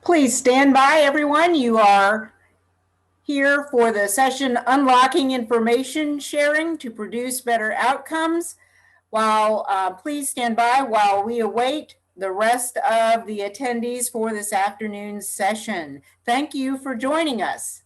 Please stand by, everyone. You are here for the session Unlocking Information Sharing to Produce Better Outcomes. Please stand by while we await the rest of the attendees for this afternoon's session. Thank you for joining us.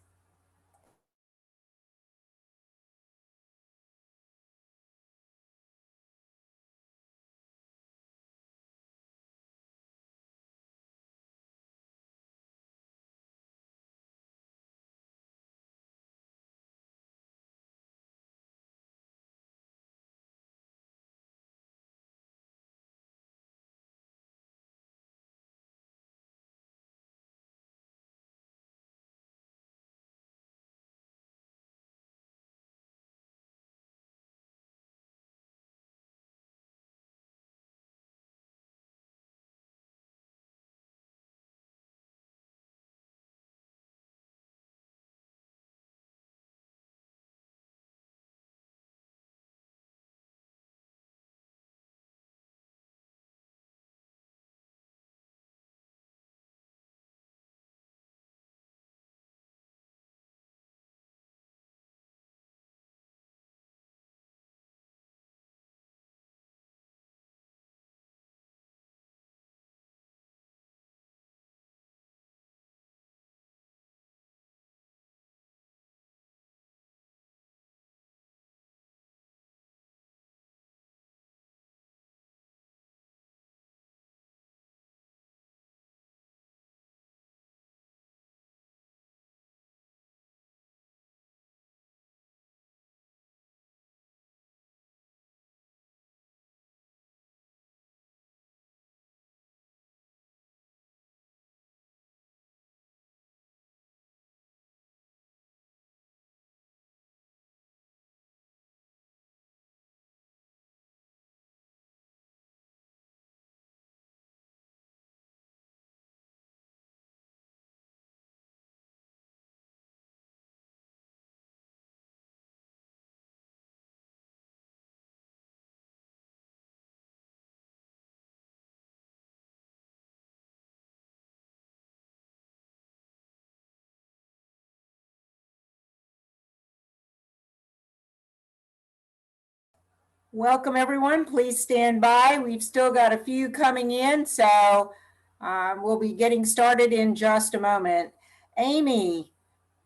Welcome, everyone. Please stand by. We've still got a few coming in, so we'll be getting started in just a moment. Aimee,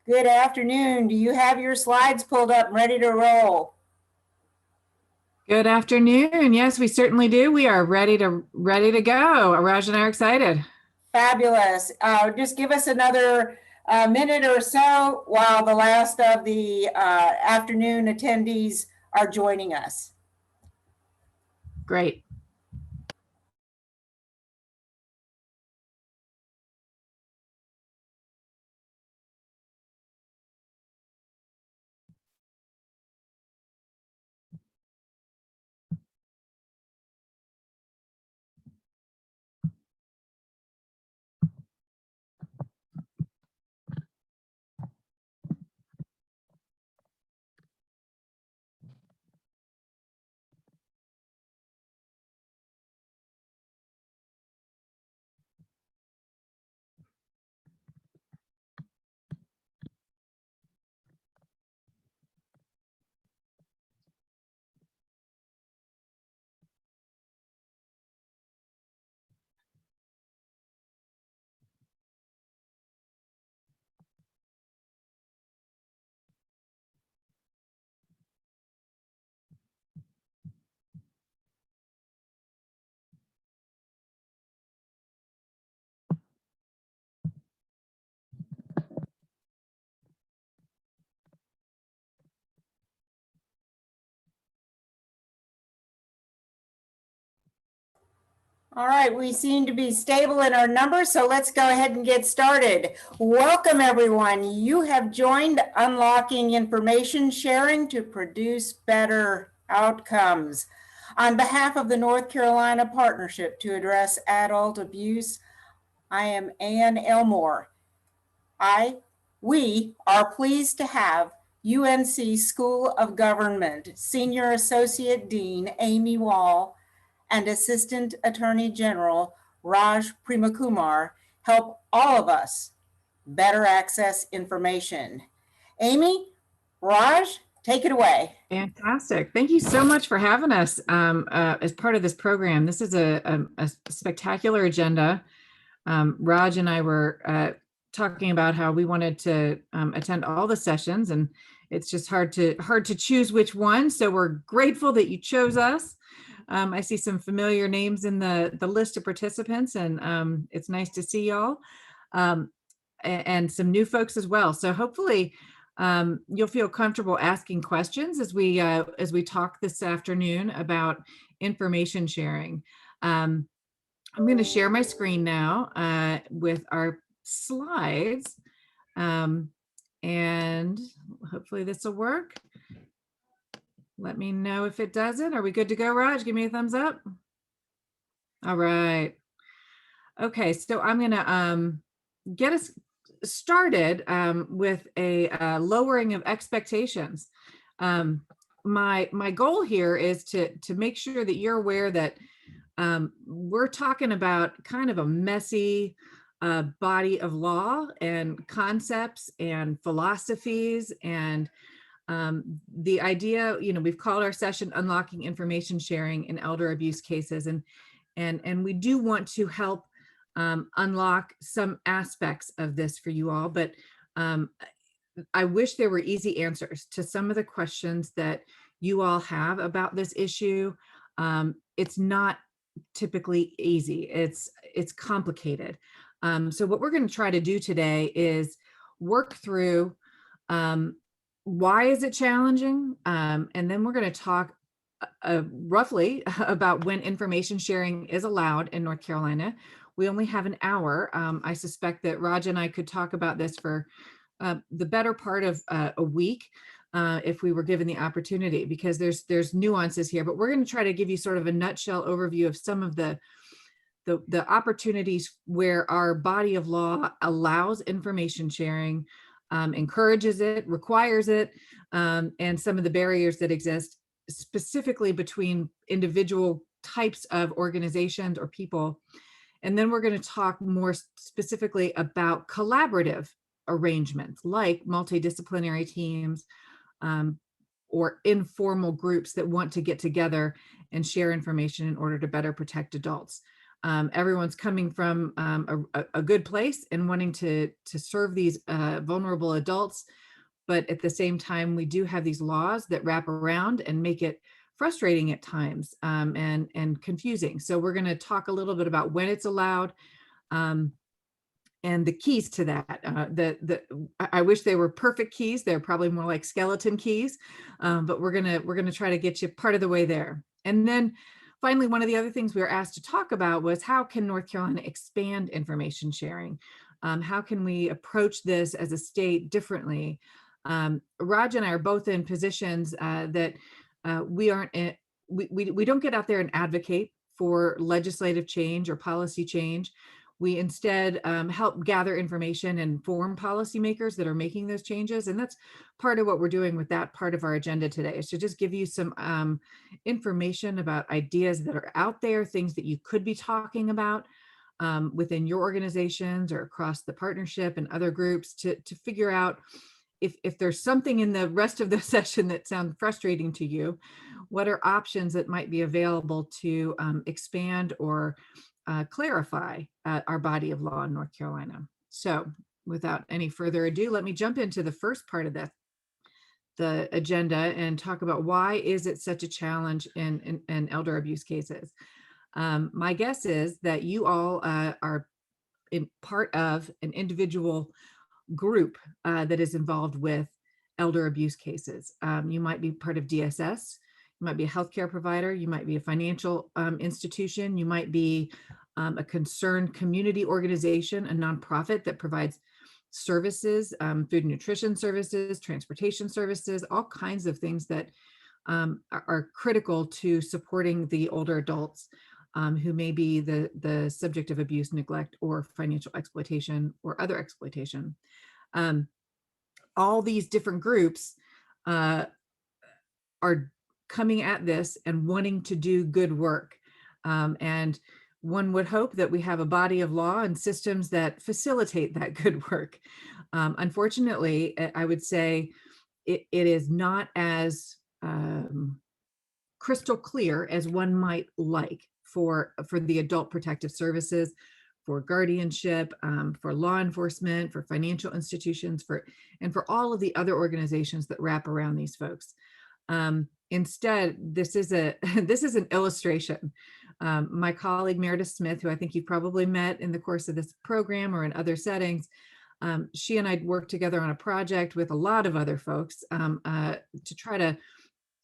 good afternoon. Do you have your slides pulled up and ready to roll? Good afternoon. Yes, we certainly do. We are ready to go. Raj and I are excited. Fabulous. Just give us another minute or so while the last of the afternoon attendees are joining us. Great. All right, we seem to be stable in our numbers, so let's go ahead and get started. Welcome, everyone. You have joined Unlocking Information Sharing to Produce Better Outcomes. On behalf of the North Carolina Partnership to Address Adult Abuse, I am Ann Elmore. We are pleased to have UNC School of Government Senior Associate Dean Aimee Wall and Assistant Attorney General Raj Premakumar help all of us better access information. Aimee, Raj, take it away. Fantastic. Thank you so much for having us as part of this program. This is a spectacular agenda. Raj and I were talking about how we wanted to attend all the sessions, and it's just hard to choose which one. So we're grateful that you chose us. I see some familiar names in the list of participants, and it's nice to see y'all, and some new folks as well. So hopefully you'll feel comfortable asking questions as we talk this afternoon about information sharing. I'm going to share my screen now with our slides, and hopefully this will work. Let me know if it doesn't. Are we good to go, Raj? Give me a thumbs up. All right. Okay, so I'm going to get us started with a lowering of expectations. My goal here is to make sure that you're aware that we're talking about kind of a messy body of law and concepts and philosophies, and the idea, we've called our session Unlocking Information Sharing in Elder Abuse Cases, and we do want to help unlock some aspects of this for you all, but I wish there were easy answers to some of the questions that you all have about this issue. It's not typically easy. It's complicated. So what we're going to try to do today is work through why is it challenging, and then we're going to talk roughly about when information sharing is allowed in North Carolina. We only have an hour. I suspect that Raj and I could talk about this for the better part of a week if we were given the opportunity, because there's nuances here, but we're going to try to give you sort of a nutshell overview of some of the opportunities where our body of law allows information sharing, encourages it, requires it, and some of the barriers that exist specifically between individual types of organizations or people. And then we're going to talk more specifically about collaborative arrangements like multidisciplinary teams or informal groups that want to get together and share information in order to better protect adults. Everyone's coming from a good place and wanting to serve these vulnerable adults, but at the same time, we do have these laws that wrap around and make it frustrating at times and confusing. So we're going to talk a little bit about when it's allowed and the keys to that. I wish they were perfect keys. They're probably more like skeleton keys, but we're gonna try to get you part of the way there. And then finally, one of the other things we were asked to talk about was how can North Carolina expand information sharing? How can we approach this as a state differently? Raj and I are both in positions that we aren't in, we don't get out there and advocate for legislative change or policy change. We instead help gather information and inform policymakers that are making those changes. And that's part of what we're doing with that part of our agenda today, is to just give you some information about ideas that are out there, things that you could be talking about within your organizations or across the partnership and other groups to figure out if there's something in the rest of the session that sounds frustrating to you, what are options that might be available to expand or clarify our body of law in North Carolina. So without any further ado, let me jump into the first part of the agenda and talk about why is it such a challenge in elder abuse cases. My guess is that you all are in part of an individual group that is involved with elder abuse cases. You might be part of DSS, you might be a healthcare provider, you might be a financial institution, you might be a concerned community organization, a nonprofit that provides services, food and nutrition services, transportation services, all kinds of things that are critical to supporting the older adults who may be the subject of abuse, neglect, or financial exploitation or other exploitation. All these different groups are coming at this and wanting to do good work. And one would hope that we have a body of law and systems that facilitate that good work. Unfortunately, I would say it is not as crystal clear as one might like for the adult protective services, for guardianship, for law enforcement, for financial institutions, and for all of the other organizations that wrap around these folks. Instead, this is an illustration. My colleague Meredith Smith, who I think you've probably met in the course of this program or in other settings, she and I worked together on a project with a lot of other folks to try to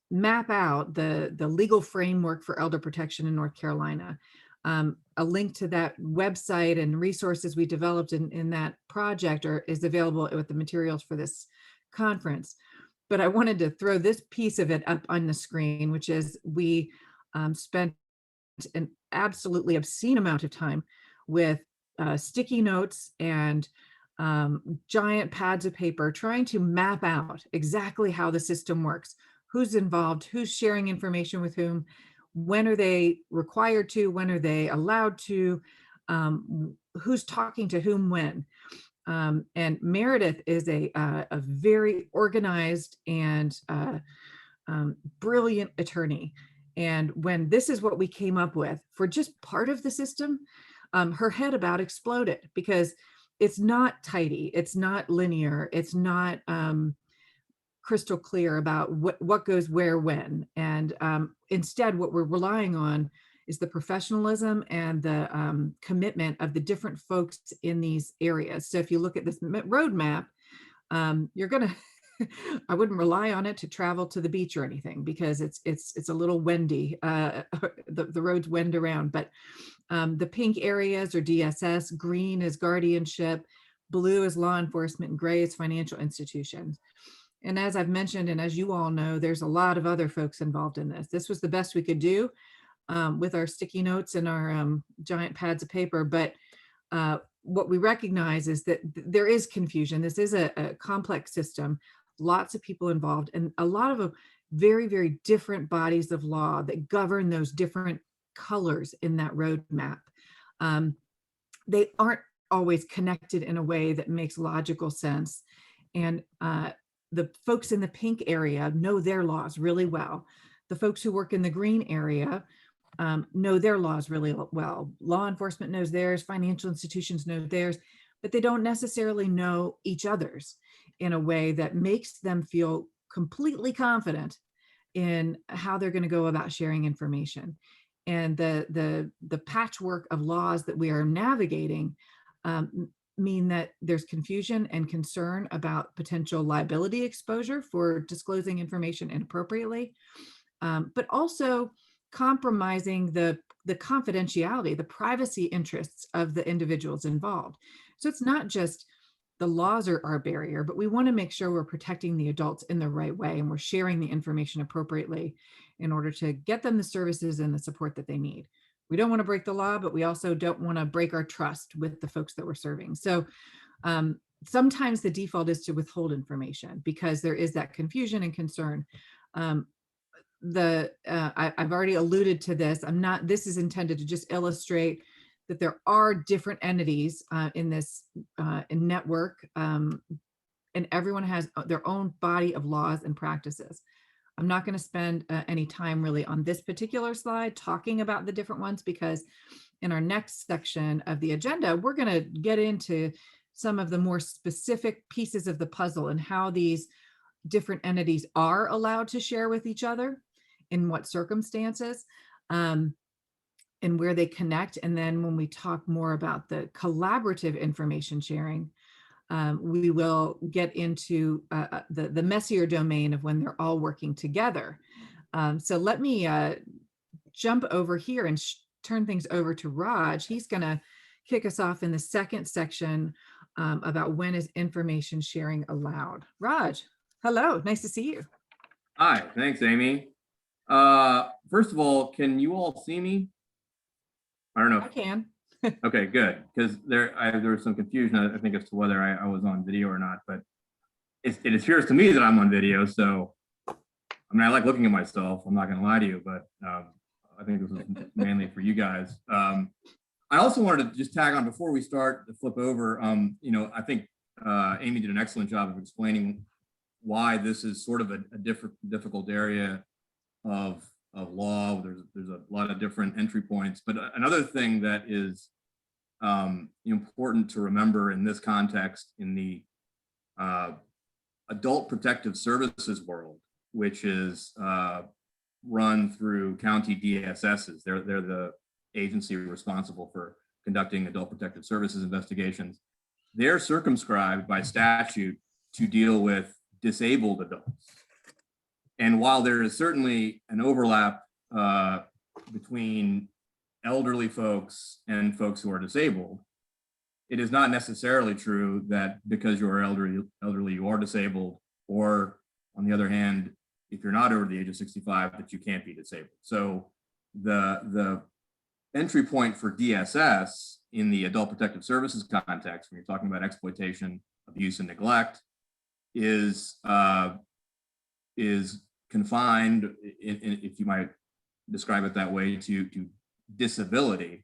map out the legal framework for elder protection in North Carolina. A link to that website and resources we developed in that project is available with the materials for this conference. But I wanted to throw this piece of it up on the screen, which is we spent an absolutely obscene amount of time with sticky notes and giant pads of paper trying to map out exactly how the system works, who's involved, who's sharing information with whom, when are they required to, when are they allowed to, who's talking to whom when. And Meredith is a very organized and brilliant attorney. And when this is what we came up with for just part of the system, her head about exploded, because it's not tidy, it's not linear, it's not crystal clear about what goes where when. And instead, what we're relying on is the professionalism and the commitment of the different folks in these areas. So if you look at this roadmap, you're gonna, I wouldn't rely on it to travel to the beach or anything, because it's a little windy. The roads wend around, but the pink areas are DSS, green is guardianship, blue is law enforcement, and gray is financial institutions. And as I've mentioned, and as you all know, there's a lot of other folks involved in this. This was the best we could do with our sticky notes and our giant pads of paper. But what we recognize is that there is confusion. This is a complex system, lots of people involved, and a lot of very, very different bodies of law that govern those different colors in that roadmap. They aren't always connected in a way that makes logical sense. And the folks in the pink area know their laws really well. The folks who work in the green area know their laws really well. Law enforcement knows theirs, financial institutions know theirs, but they don't necessarily know each other's in a way that makes them feel completely confident in how they're going to go about sharing information. And the patchwork of laws that we are navigating mean that there's confusion and concern about potential liability exposure for disclosing information inappropriately, but also compromising the confidentiality, the privacy interests of the individuals involved. So it's not just the laws are our barrier, but we want to make sure we're protecting the adults in the right way and we're sharing the information appropriately in order to get them the services and the support that they need. We don't want to break the law, but we also don't want to break our trust with the folks that we're serving. So sometimes the default is to withhold information because there is that confusion and concern. I've already alluded to this. This is intended to just illustrate that there are different entities in this network, and everyone has their own body of laws and practices. I'm not going to spend any time really on this particular slide talking about the different ones, because in our next section of the agenda, we're going to get into some of the more specific pieces of the puzzle and how these different entities are allowed to share with each other, in what circumstances, and where they connect. And then when we talk more about the collaborative information sharing, we will get into the messier domain of when they're all working together. So let me jump over here and turn things over to Raj. He's going to kick us off in the second section about when is information sharing allowed. Raj, hello, nice to see you. Hi, thanks, Amy. First of all, can you all see me? I don't know. I can. Okay, good, because there was some confusion, I think, as to whether I was on video or not, but it appears to me that I'm on video. So, I mean, I like looking at myself. I'm not going to lie to you, but I think this is mainly for you guys. I also wanted to just tag on before we start to flip over. I think Aimee did an excellent job of explaining why this is sort of a difficult area of law. There's a lot of different entry points, but another thing that is important to remember in this context, in the adult protective services world, which is run through county DSSs. They're the agency responsible for conducting adult protective services investigations. They're circumscribed by statute to deal with disabled adults. And while there is certainly an overlap between elderly folks and folks who are disabled, it is not necessarily true that because you are elderly, you are disabled, or on the other hand, if you're not over the age of 65, that you can't be disabled. So the entry point for DSS in the adult protective services context, when you're talking about exploitation, abuse, and neglect, is confined, if you might describe it that way, to disability.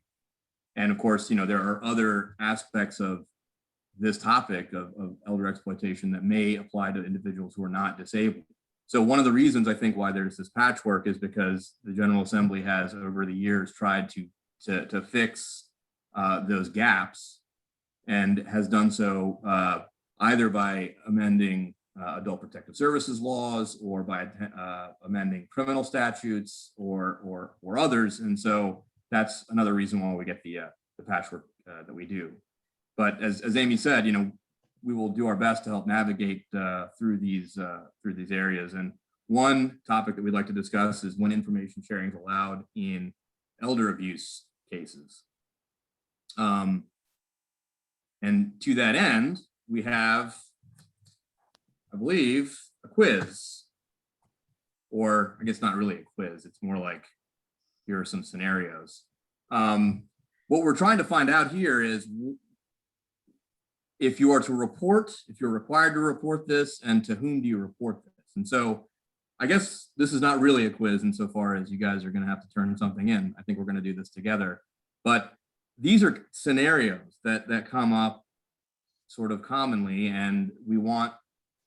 And of course, there are other aspects of this topic of elder exploitation that may apply to individuals who are not disabled. So one of the reasons I think why there's this patchwork is because the General Assembly has over the years tried to fix those gaps, and has done so either by amending adult protective services laws, or by amending criminal statutes, or others. And so that's another reason why we get the patchwork that we do. But as Aimee said, we will do our best to help navigate through these areas. And one topic that we'd like to discuss is when information sharing is allowed in elder abuse cases. And to that end, we have, I believe, a quiz, or I guess not really a quiz. It's more like, here are some scenarios. What we're trying to find out here is if you are to report, if you're required to report this, and to whom do you report this? And so I guess this is not really a quiz insofar as you guys are going to have to turn something in. I think we're going to do this together. But these are scenarios that come up sort of commonly, and we want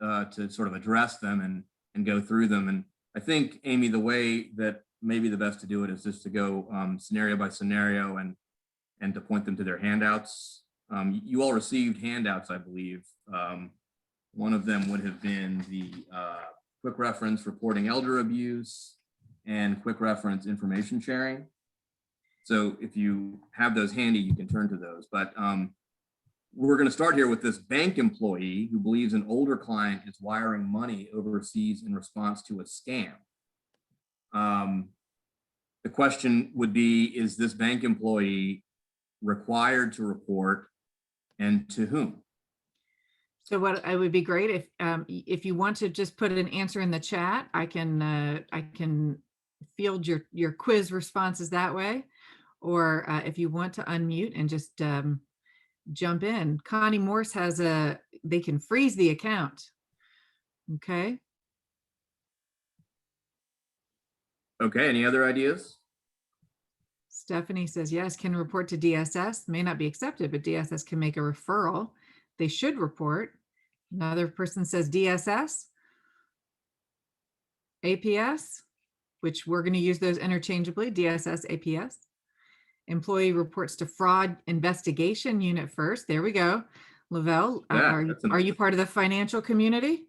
to sort of address them and go through them. And I think, Aimee, the way that maybe the best to do it is just to go scenario by scenario and to point them to their handouts. You all received handouts, I believe. One of them would have been the quick reference reporting elder abuse and quick reference information sharing. So if you have those handy, you can turn to those. But we're going to start here with this bank employee who believes an older client is wiring money overseas in response to a scam. The question would be, is this bank employee required to report, and to whom? So what I would be great if you want to just put an answer in the chat, I can field your quiz responses that way, or if you want to unmute and just jump in. Connie Morse has they can freeze the account. Okay. Okay, any other ideas? Stephanie says, yes, can report to DSS, may not be accepted, but DSS can make a referral. They should report. Another person says DSS, APS, which we're going to use those interchangeably, DSS, APS. Employee reports to fraud investigation unit first. There we go. Lavelle, Yeah, are you part of the financial community?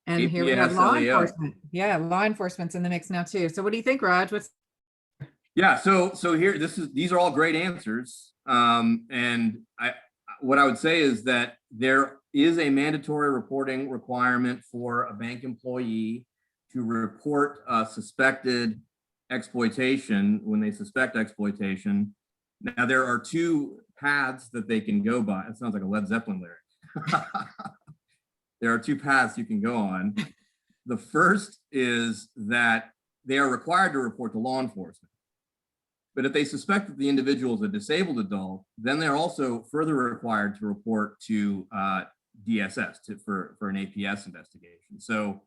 And here we have law enforcement. Yeah, law enforcement's in the mix now too. So what do you think, Raj? Yeah, so here, these are all great answers. And what I would say is that there is a mandatory reporting requirement for a bank employee to report suspected exploitation when they suspect exploitation. Now, there are two paths that they can go by. It sounds like a Led Zeppelin lyric. There are two paths you can go on. The first is that they are required to report to law enforcement. But if they suspect that the individual is a disabled adult, then they're also further required to report to DSS for an APS investigation. So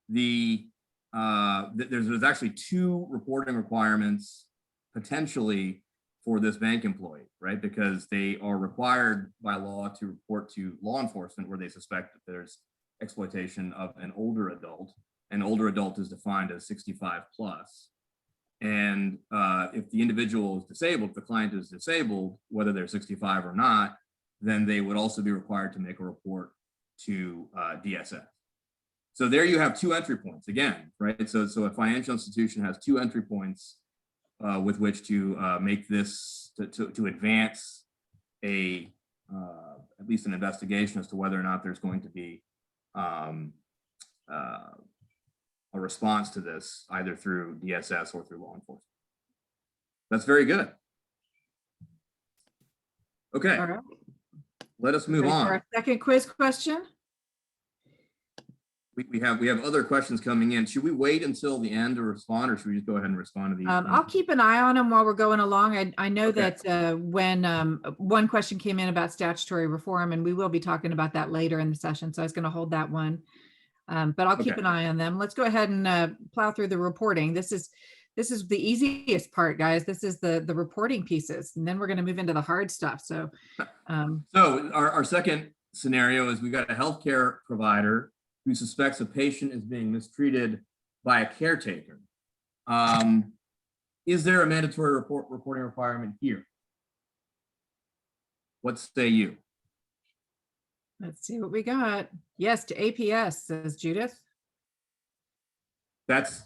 the there's actually two reporting requirements potentially for this bank employee, right? Because they are required by law to report to law enforcement where they suspect that there's exploitation of an older adult. An older adult is defined as 65 plus. And if the individual is disabled, if the client is disabled, whether they're 65 or not, then they would also be required to make a report to DSS. So there you have two entry points again, right? So a financial institution has two entry points with which to make this, to advance a, at least an investigation as to whether or not there's going to be a response to this, either through DSS or through law enforcement. That's very good. Okay, All right. let us move Ready for on. our second quiz question? We have other questions coming in. Should we wait until the end to respond, or should we just go ahead and respond to these? I'll keep an eye on them while we're going along. I know Okay. that when one question came in about statutory reform, and we will be talking about that later in the session, so I was going to hold that one. But I'll keep Okay. an eye on them. Let's go ahead and plow through the reporting. This is the easiest part, guys. This is the reporting pieces, and then we're going to move into the hard stuff. So, So our second scenario is we've got a healthcare provider who suspects a patient is being mistreated by a caretaker. Is there a mandatory reporting requirement here? What say you? let's see what we got. Yes to APS, says Judith. That's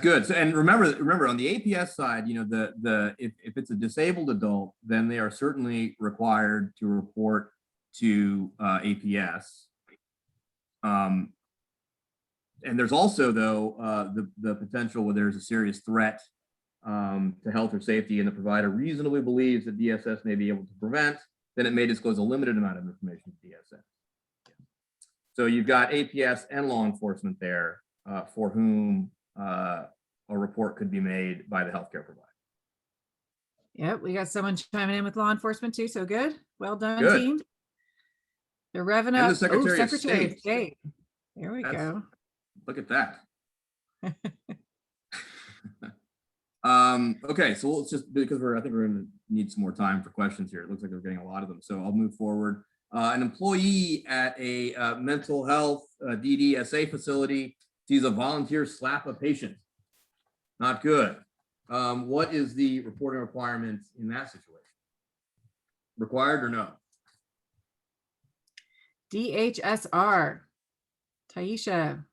good. So, and remember on the APS side, you know, if it's a disabled adult, then they are certainly required to report to APS. And there's also, though, the potential where there's a serious threat to health or safety and the provider reasonably believes that DSS may be able to prevent, then it may disclose a limited amount of information to DSS. So you've got APS and law enforcement there for whom a report could be made by the healthcare provider. Yep, we got someone chiming in with law enforcement too. So good. Well done, Good. team. The Secretary, And the Secretary of Secretary of State. State. There we That's- go. Look at that. Okay, so let's just, because I think we're going to need some more time for questions here. It looks like we're getting a lot of them, so I'll move forward. An employee at a mental health DDSA facility sees a volunteer slap a patient. Not good. What is the reporting requirement in that situation? Required or no? DHSR. Taisha.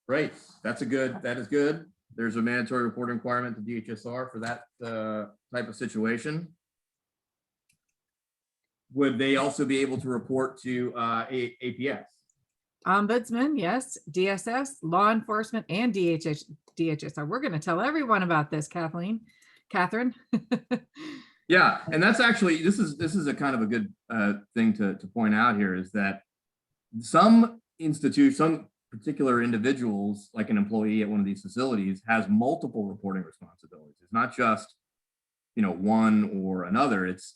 Great. That is good. There's a mandatory reporting requirement to DHSR for that type of situation. Would they also be able to report to APS? Ombudsman, yes. DSS, law enforcement, and DHSR. We're going to tell everyone about this, Catherine. Yeah, and that's actually, this is a kind of a good thing to point out here, is that some particular individuals, like an employee at one of these facilities, has multiple reporting responsibilities. It's not just, you know, one or another. It's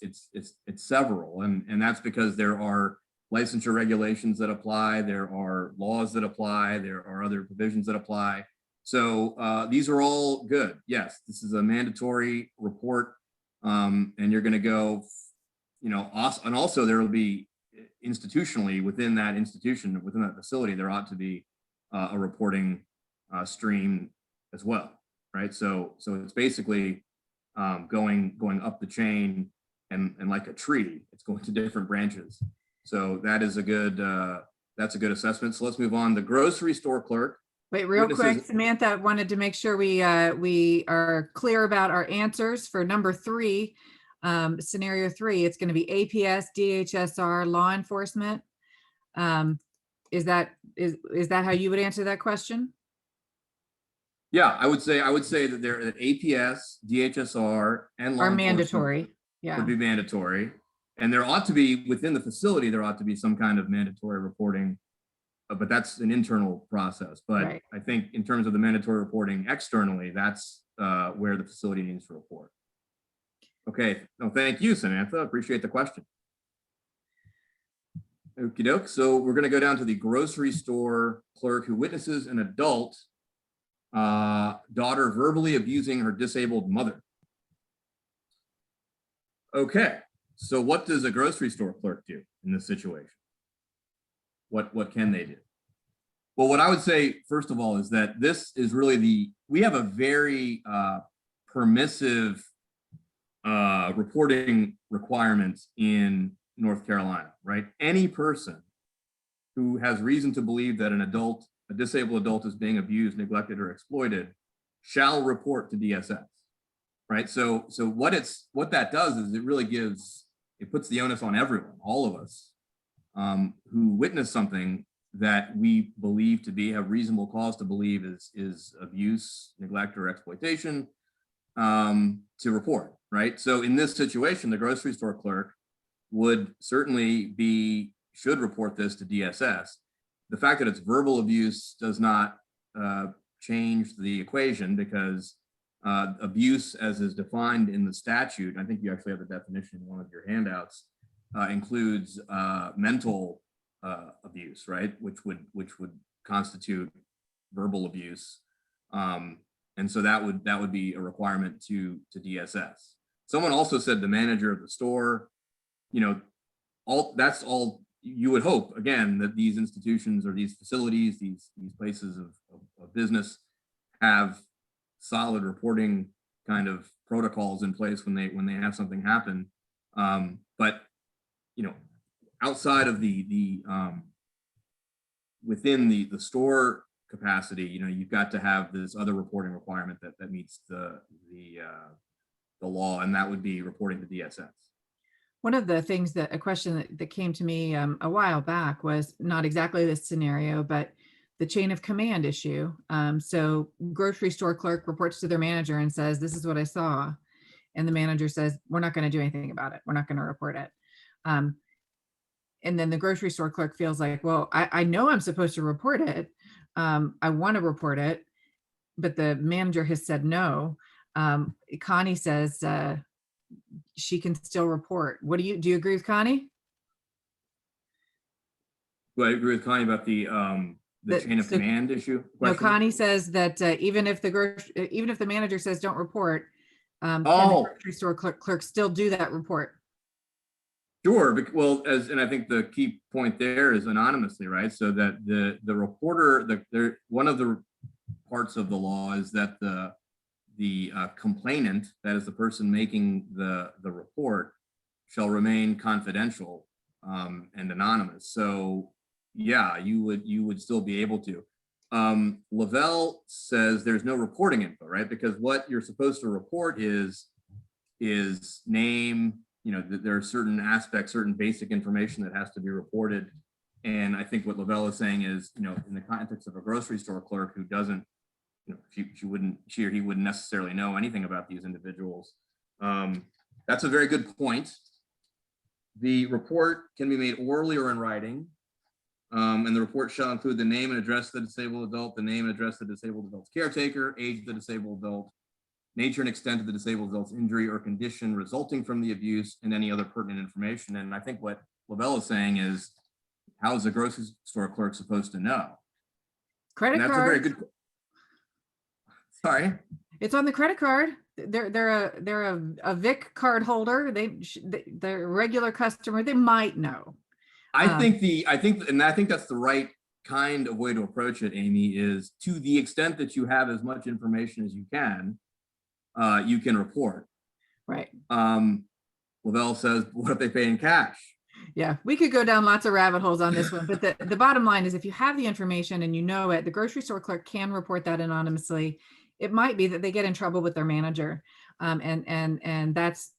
several, and that's because there are licensure regulations that apply, there are laws that apply, there are other provisions that apply. So these are all good. Yes, this is a mandatory report, and you're going to go, you know, and also there will be institutionally within that institution, within that facility, there ought to be a reporting stream as well, right? So it's basically going up the chain, and like a tree, it's going to different branches. So that is that's a good assessment. So let's move on. The grocery store clerk. Wait, real quick, Samantha wanted to make sure we are clear about our answers for number 3, scenario 3. It's going to be APS, DHSR, law enforcement. Is that how you would answer that question? Yeah, I would say that that APS, DHSR, and law Are enforcement mandatory. Yeah. would be mandatory, and there ought to be, within the facility, there ought to be some kind of mandatory reporting, but that's an internal process. But Right. I think in terms of the mandatory reporting externally, that's where the facility needs to report. Okay, no, thank you, Samantha. Appreciate the question. Okie doke. So we're going to go down to the grocery store clerk who witnesses an adult daughter verbally abusing her disabled mother. Okay, so what does a grocery store clerk do in this situation? What can they do? Well, what I would say, first of all, is that this is really we have a very permissive reporting requirements in North Carolina, right? Any person who has reason to believe that a disabled adult is being abused, neglected, or exploited shall report to DSS, right? So what that does is it puts the onus on everyone, all of us, who witness something that we believe to have reasonable cause to believe is abuse, neglect, or exploitation, to report, right? So in this situation, the grocery store clerk would certainly should report this to DSS. The fact that it's verbal abuse does not change the equation, because abuse, as is defined in the statute, I think you actually have the definition in one of your handouts, includes mental abuse, right? Which would constitute verbal abuse. And so that would be a requirement to DSS. Someone also said the manager of the store, that's all you would hope, again, that these institutions or these facilities, these places of business have solid reporting kind of protocols in place when they have something happen. But outside of within the store capacity, you've got to have this other reporting requirement that meets the law, and that would be reporting to DSS. One of the things a question that came to me a while back was not exactly this scenario, but the chain of command issue. So grocery store clerk reports to their manager and says, "This is what I saw." And the manager says, "We're not going to do anything about it. We're not going to report it." And then the grocery store clerk feels like, well, I know I'm supposed to report it. I want to report it, but the manager has said no. Connie says she can still report. Do you agree with Connie? Well, I agree with Connie about the chain of command issue. No, Connie says that even if the manager says don't report, can the grocery store clerk still do that report? Sure. Well, and I think the key point there is anonymously, right? So that the reporter, one of the parts of the law is that the complainant, that is the person making the report, shall remain confidential and anonymous. So yeah, you would still be able to. Lavelle says there's no reporting info, right? Because what you're supposed to report is name. There are certain aspects, certain basic information that has to be reported. And I think what Lavelle is saying is, in the context of a grocery store clerk who doesn't, she or he wouldn't necessarily know anything about these individuals. That's a very good point. The report can be made orally or in writing. And the report shall include the name and address of the disabled adult, the name and address of the disabled adult's caretaker, age of the disabled adult, nature and extent of the disabled adult's injury or condition resulting from the abuse, and any other pertinent information. And I think what Lavelle is saying is, how is a grocery store clerk supposed to know? Credit card. That's a very good. Sorry. It's on the credit card. They're a Vic card holder. They're a regular customer. They might know. I think that's the right kind of way to approach it, Amy, is to the extent that you have as much information as you can report. Right. Lavelle says, what if they pay in cash? Yeah, we could go down lots of rabbit holes on this one, but the bottom line is, if you have the information and you know it, the grocery store clerk can report that anonymously. It might be that they get in trouble with their manager, and that's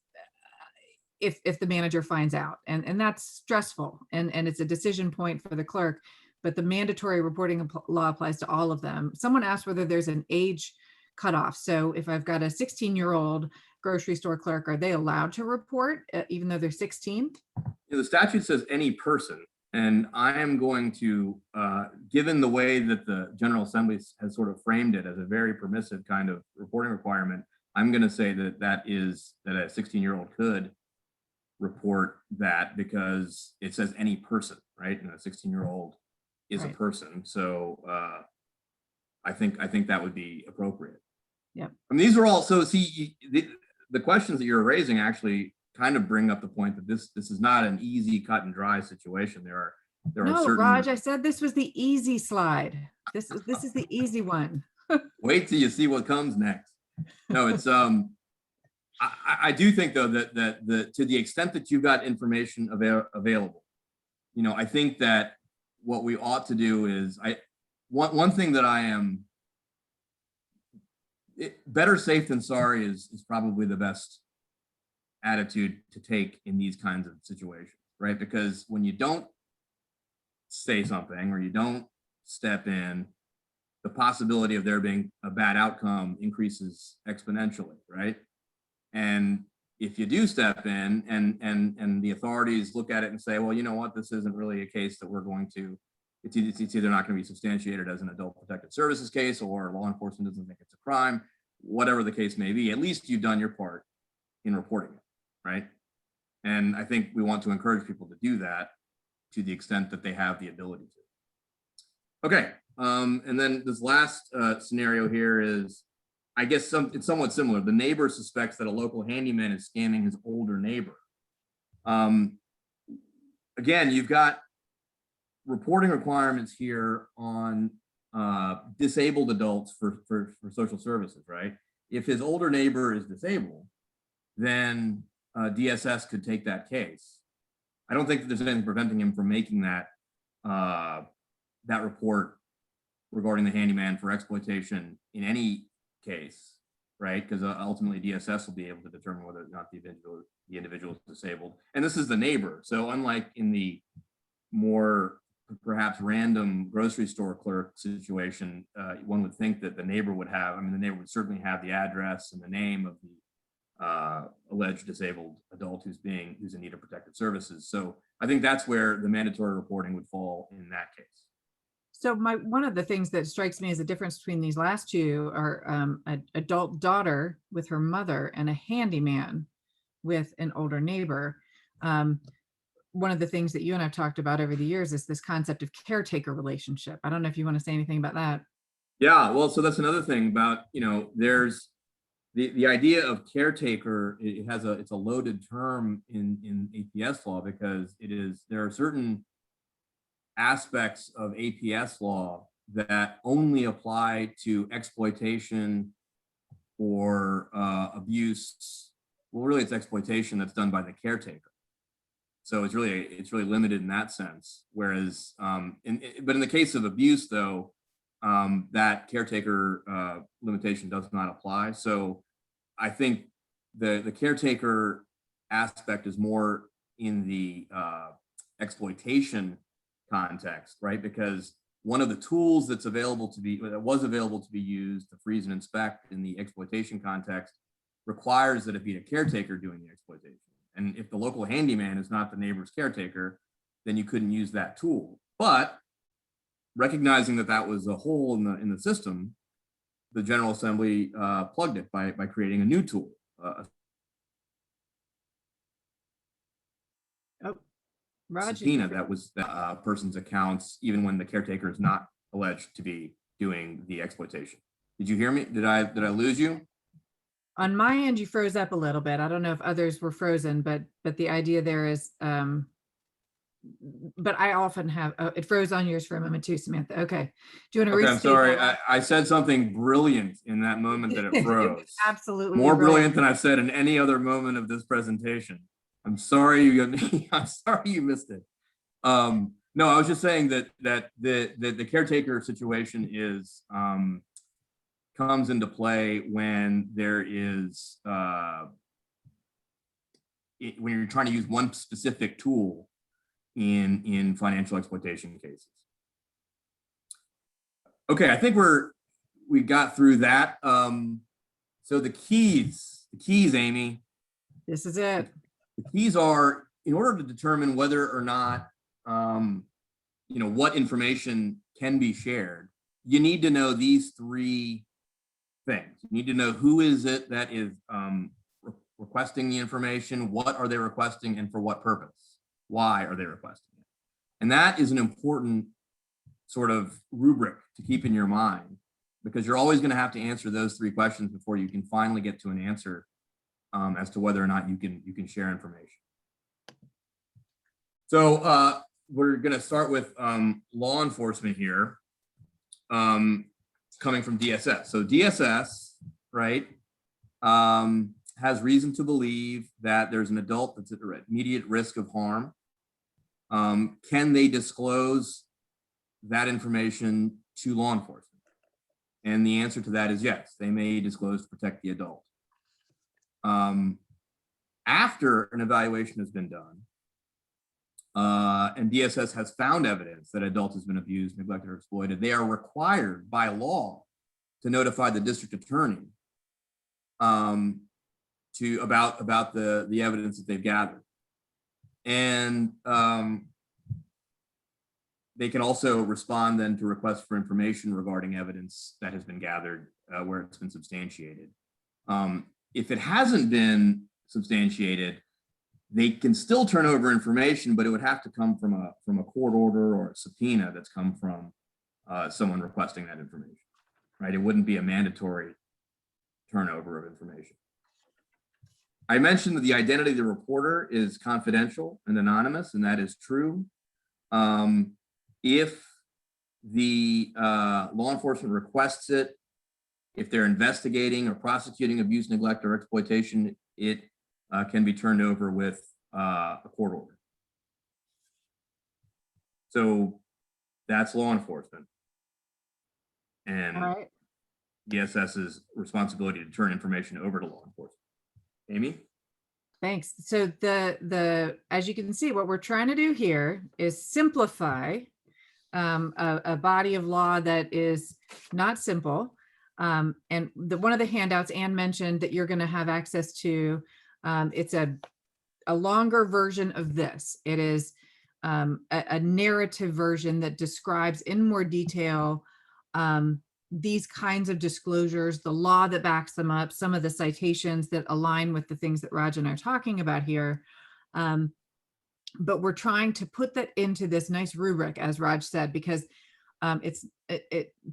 if the manager finds out, and that's stressful, and it's a decision point for the clerk. But the mandatory reporting law applies to all of them. Someone asked whether there's an age cutoff. So if I've got a 16-year-old grocery store clerk, are they allowed to report even though they're 16? The statute says any person, and I am going to, given the way that the General Assembly has sort of framed it as a very permissive kind of reporting requirement, I'm going to say that a 16-year-old could report that, because it says any person, right? And a 16-year-old is a person. So I think that would be appropriate. Yep. I mean, these are all, so see, the questions that you're raising actually kind of bring up the point that this is not an easy cut and dry situation. There are No, certain. Raj, I said this was the easy slide. This is the easy one. Wait till you see what comes next. No, it's I do think though that to the extent that you've got information available, you know, I think that what we ought to do is one thing that I am better safe than sorry is probably the best attitude to take in these kinds of situations, right? Because when you don't say something or you don't step in, the possibility of there being a bad outcome increases exponentially, right? And if you do step in and the authorities look at it and say, well, you know what, this isn't really a case that we're going to, it's either not going to be substantiated as an adult protective services case, or law enforcement doesn't think it's a crime, whatever the case may be, at least you've done your part in reporting it, right? And I think we want to encourage people to do that to the extent that they have the ability to. Okay, and then this last scenario here is, I guess it's somewhat similar. The neighbor suspects that a local handyman is scamming his older neighbor. Again, you've got reporting requirements here on disabled adults for social services, right? If his older neighbor is disabled, then DSS could take that case. I don't think that there's anything preventing him from making that that report regarding the handyman for exploitation in any case, right? Because ultimately DSS will be able to determine whether or not the individual is disabled. And this is the neighbor. So unlike in the more perhaps random grocery store clerk situation, one would think that the neighbor would have, I mean, the neighbor would certainly have the address and the name of the alleged disabled adult who's in need of protective services. So I think that's where the mandatory reporting would fall in that case. So one of the things that strikes me as a difference between these last two are an adult daughter with her mother and a handyman with an older neighbor. One of the things that you and I've talked about over the years is this concept of caretaker relationship. I don't know if you want to say anything about that. Yeah, well, so that's another thing about, you know, there's the idea of caretaker. It's a loaded term in APS law because there are certain aspects of APS law that only apply to exploitation or abuse. Well, really, it's exploitation that's done by the caretaker. So it's really limited in that sense. Whereas, but in the case of abuse, though, that caretaker limitation does not apply. So I think the caretaker aspect is more in the exploitation context, right? Because one of the tools that was available to be used to freeze and inspect in the exploitation context requires that it be a caretaker doing the exploitation. And if the local handyman is not the neighbor's caretaker, then you couldn't use that tool. But recognizing that was a hole in the system, the General Assembly plugged it by creating a new tool. Subpoena that was the person's accounts, even when the caretaker is not alleged to be doing the exploitation. Did you hear me? Did I lose you? On my end, you froze up a little bit. I don't know if others were frozen, but the idea there is, but I often have, it froze on yours for a moment too, Samantha. Okay. Do you want to restate? I'm sorry. I said something brilliant in that moment that it froze. It absolutely more brilliant than I've said in any other moment of this presentation. I'm sorry I'm sorry you missed it. No, I was just saying that the caretaker situation is comes into play when there is when you're trying to use one specific tool in financial exploitation cases. Okay, I think we got through that. So the keys, Aimee. This is it. The keys are, in order to determine whether or not, what information can be shared, you need to know these three things. You need to know who is it that is requesting the information, what are they requesting, and for what purpose? Why are they requesting it? And that is an important sort of rubric to keep in your mind because you're always going to have to answer those three questions before you can finally get to an answer as to whether or not you can share information. So we're going to start with law enforcement here, coming from DSS. So DSS, right, has reason to believe that there's an adult that's at immediate risk of harm. Can they disclose that information to law enforcement? And the answer to that is yes, they may disclose to protect the adult. After an evaluation has been done, and DSS has found evidence that adult has been abused, neglected, or exploited, they are required by law to notify the district attorney about the evidence that they've gathered. And they can also respond then to requests for information regarding evidence that has been gathered where it's been substantiated. If it hasn't been substantiated, they can still turn over information, but it would have to come from a court order or a subpoena that's come from someone requesting that information, right? It wouldn't be a mandatory turnover of information. I mentioned that the identity of the reporter is confidential and anonymous, and that is true. If the law enforcement requests it, if they're investigating or prosecuting abuse, neglect, or exploitation, it can be turned over with a court order. So that's law enforcement. And All right. DSS's responsibility to turn information over to law enforcement. Aimee? Thanks. So as you can see, what we're trying to do here is simplify a body of law that is not simple. And one of the handouts Anne mentioned that you're going to have access to, it's a longer version of this. It is a narrative version that describes in more detail these kinds of disclosures, the law that backs them up, some of the citations that align with the things that Raj and I are talking about here. But we're trying to put that into this nice rubric, as Raj said, because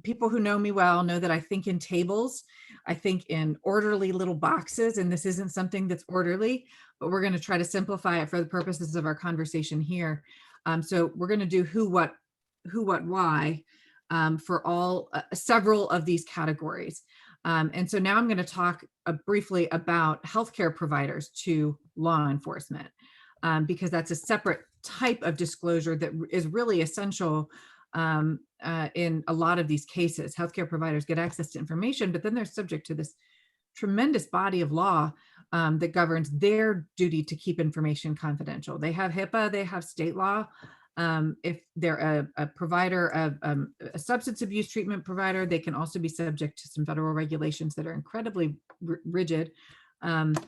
people who know me well know that I think in tables, I think in orderly little boxes, and this isn't something that's orderly, but we're going to try to simplify it for the purposes of our conversation here. So we're going to do who, what, why for all several of these categories. And so now I'm going to talk briefly about healthcare providers to law enforcement, because that's a separate type of disclosure that is really essential in a lot of these cases. Healthcare providers get access to information, but then they're subject to this tremendous body of law that governs their duty to keep information confidential. They have HIPAA, they have state law. If they're a provider of a substance abuse treatment provider, they can also be subject to some federal regulations that are incredibly rigid. And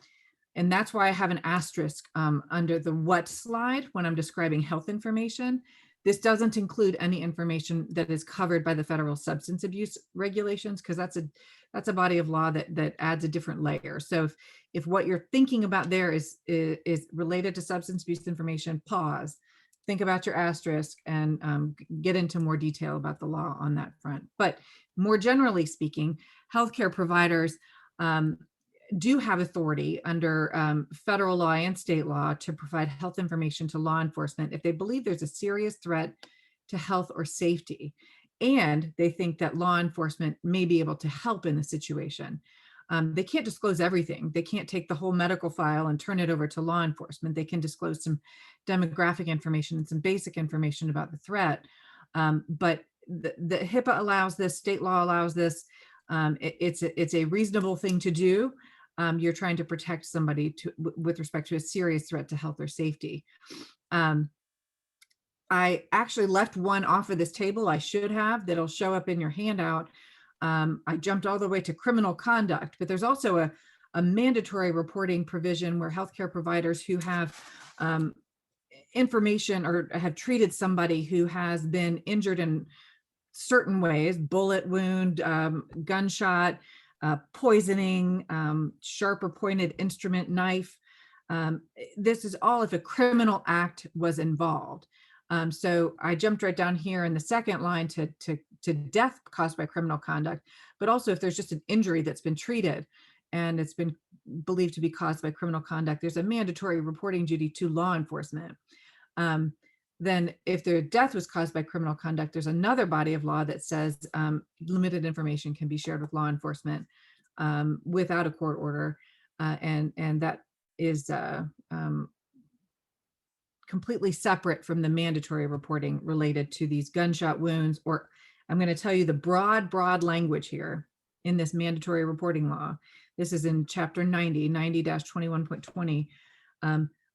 that's why I have an asterisk under the what slide when I'm describing health information. This doesn't include any information that is covered by the federal substance abuse regulations, because that's a body of law that adds a different layer. So if what you're thinking about there is related to substance abuse information, pause, think about your asterisk, and get into more detail about the law on that front. But more generally speaking, healthcare providers do have authority under federal law and state law to provide health information to law enforcement if they believe there's a serious threat to health or safety, and they think that law enforcement may be able to help in the situation. They can't disclose everything. They can't take the whole medical file and turn it over to law enforcement. They can disclose some demographic information and some basic information about the threat. But the HIPAA allows this, state law allows this. It's a reasonable thing to do. You're trying to protect somebody with respect to a serious threat to health or safety. I actually left one off of this table. I should have, that'll show up in your handout. I jumped all the way to criminal conduct, but there's also a mandatory reporting provision where healthcare providers who have information or have treated somebody who has been injured in certain ways, bullet wound, gunshot, poisoning, sharp or pointed instrument, knife. This is all if a criminal act was involved. So I jumped right down here in the second line to death caused by criminal conduct, but also if there's just an injury that's been treated and it's been believed to be caused by criminal conduct, there's a mandatory reporting duty to law enforcement. Then if their death was caused by criminal conduct, there's another body of law that says limited information can be shared with law enforcement without a court order. And that is completely separate from the mandatory reporting related to these gunshot wounds, or I'm going to tell you the broad language here in this mandatory reporting law. This is in chapter 90-21.20.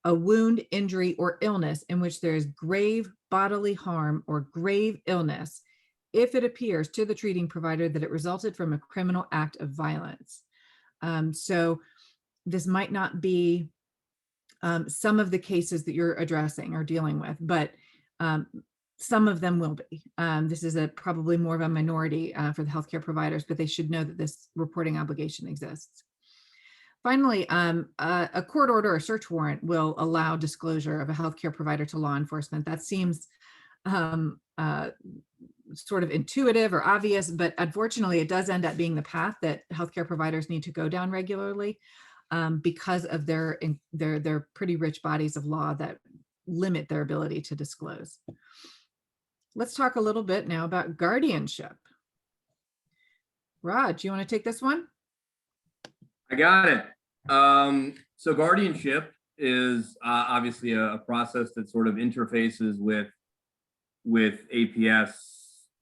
A wound, injury, or illness in which there is grave bodily harm or grave illness, if it appears to the treating provider that it resulted from a criminal act of violence. So this might not be some of the cases that you're addressing or dealing with, but some of them will be. This is probably more of a minority for the healthcare providers, but they should know that this reporting obligation exists. Finally, a court order or search warrant will allow disclosure of a healthcare provider to law enforcement. That seems sort of intuitive or obvious, but unfortunately, it does end up being the path that healthcare providers need to go down regularly because of their pretty rich bodies of law that limit their ability to disclose. Let's talk a little bit now about guardianship. Raj, you want to take this one? I got it. So guardianship is obviously a process that sort of interfaces with APS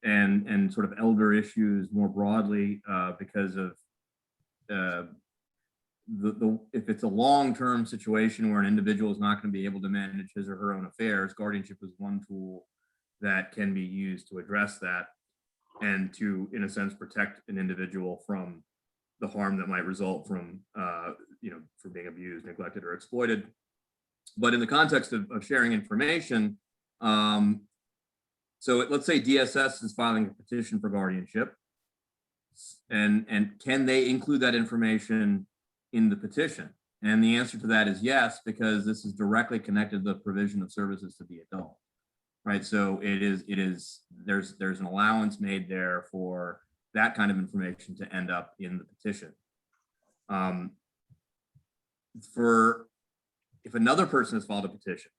and sort of elder issues more broadly because of if it's a long-term situation where an individual is not going to be able to manage his or her own affairs, guardianship is one tool that can be used to address that and to, in a sense, protect an individual from the harm that might result from, for being abused, neglected, or exploited. But in the context of sharing information, so let's say DSS is filing a petition for guardianship, and can they include that information in the petition? And the answer to that is yes, because this is directly connected to the provision of services to the adult, right? So there's an allowance made there for that kind of information to end up in the petition. If another person has filed a petition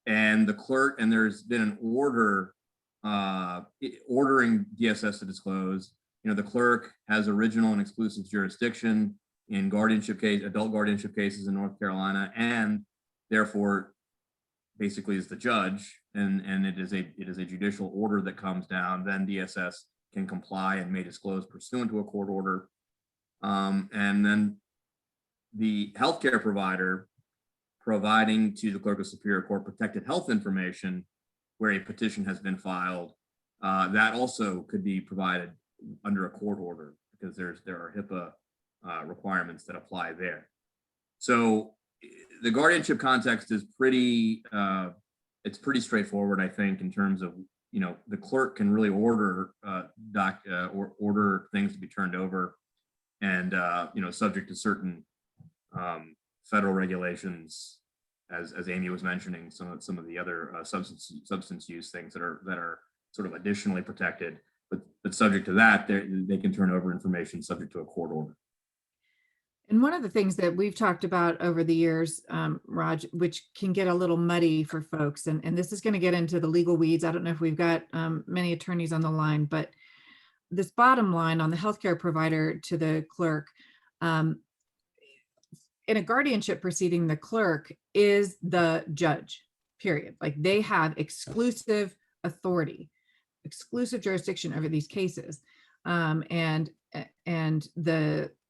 and the clerk, and there's been an order ordering DSS to disclose, the clerk has original and exclusive jurisdiction in adult guardianship cases in North Carolina, and therefore basically is the judge, and it is a judicial order that comes down, then DSS can comply and may disclose pursuant to a court order. And then the healthcare provider providing to the clerk of superior court protected health information where a petition has been filed, that also could be provided under a court order because there are HIPAA requirements that apply there. So the guardianship context is pretty straightforward, I think, in terms of, the clerk can really order order things to be turned over, and subject to certain federal regulations, as Aimee was mentioning, some of the other substance use things that are sort of additionally protected, but subject to that, they can turn over information subject to a court order. And one of the things that we've talked about over the years, Raj, which can get a little muddy for folks, and this is going to get into the legal weeds. I don't know if we've got many attorneys on the line, but this bottom line on the healthcare provider to the clerk, in a guardianship proceeding, the clerk is the judge, period. Like, they have exclusive authority, exclusive jurisdiction over these cases. And